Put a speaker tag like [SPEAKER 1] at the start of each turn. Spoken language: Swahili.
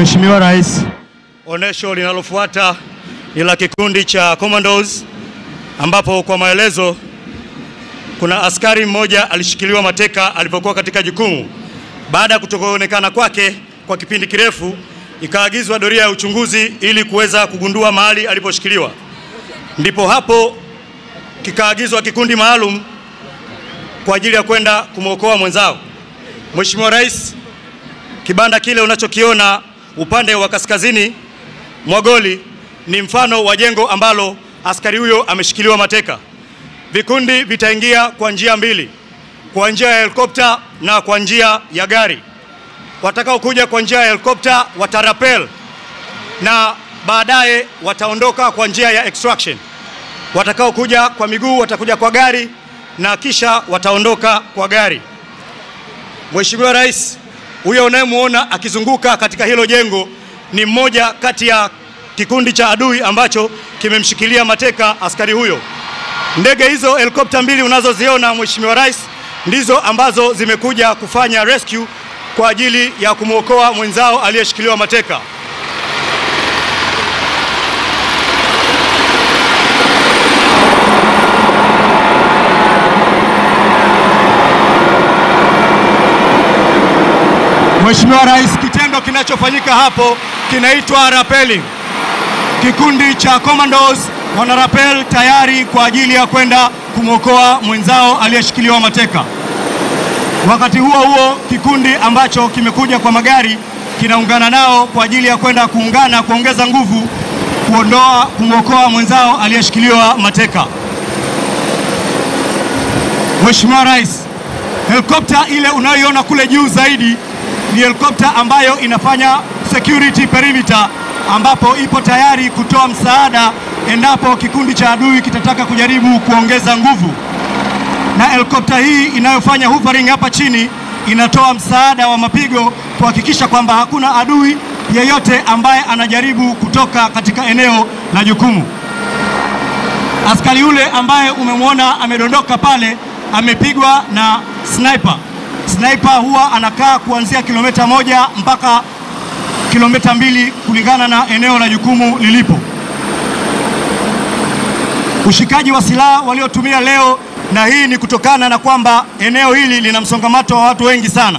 [SPEAKER 1] Mheshimiwa Rais,
[SPEAKER 2] onesho linalofuata ni la kikundi cha Commandos, ambapo kwa maelezo kuna askari mmoja alishikiliwa mateka alipokuwa katika jukumu. Baada ya kutokuonekana kwake kwa kipindi kirefu, ikaagizwa doria ya uchunguzi ili kuweza kugundua mahali aliposhikiliwa. Ndipo hapo kikaagizwa kikundi maalum kwa ajili ya kwenda kumwokoa mwenzao. Mheshimiwa Rais, kibanda kile unachokiona upande wa kaskazini mwa goli ni mfano wa jengo ambalo askari huyo ameshikiliwa mateka. Vikundi vitaingia kwa njia mbili, kwa njia ya helikopta na kwa njia ya gari. Watakao kuja kwa njia ya helikopta watarapel na baadaye wataondoka kwa njia ya extraction. Watakao kuja kwa miguu watakuja kwa gari na kisha wataondoka kwa gari. Mheshimiwa Rais, huyo unayemuona akizunguka katika hilo jengo ni mmoja kati ya kikundi cha adui ambacho kimemshikilia mateka askari huyo. Ndege hizo helikopta mbili unazoziona Mheshimiwa Rais ndizo ambazo zimekuja kufanya rescue kwa ajili ya kumwokoa mwenzao aliyeshikiliwa mateka. Mheshimiwa Rais, kitendo kinachofanyika hapo kinaitwa rappelling. Kikundi cha Commandos wana rappel tayari kwa ajili ya kwenda kumwokoa mwenzao aliyeshikiliwa mateka. Wakati huo huo, kikundi ambacho kimekuja kwa magari kinaungana nao kwa ajili ya kwenda kuongeza nguvu kumwokoa mwenzao aliyeshikiliwa mateka. Mheshimiwa Rais, helikopta ile unayoiona kule juu zaidi ni helikopta ambayo inafanya security perimeter, ambapo ipo tayari kutoa msaada endapo kikundi cha adui kitataka kujaribu kuongeza nguvu. Na helikopta hii inayofanya hovering hapa chini inatoa msaada wa mapigo kuhakikisha kwamba hakuna adui yeyote ambaye anajaribu kutoka katika eneo la jukumu. Askari yule ambaye umemwona amedondoka pale amepigwa na sniper. Sniper huwa anakaa kuanzia kilomita 1 mpaka kilomita 2 kulingana na eneo la jukumu lilipo. Ushikaji wa silaha waliotumia leo, na hii ni kutokana na kwamba eneo hili lina msongamano wa watu wengi sana.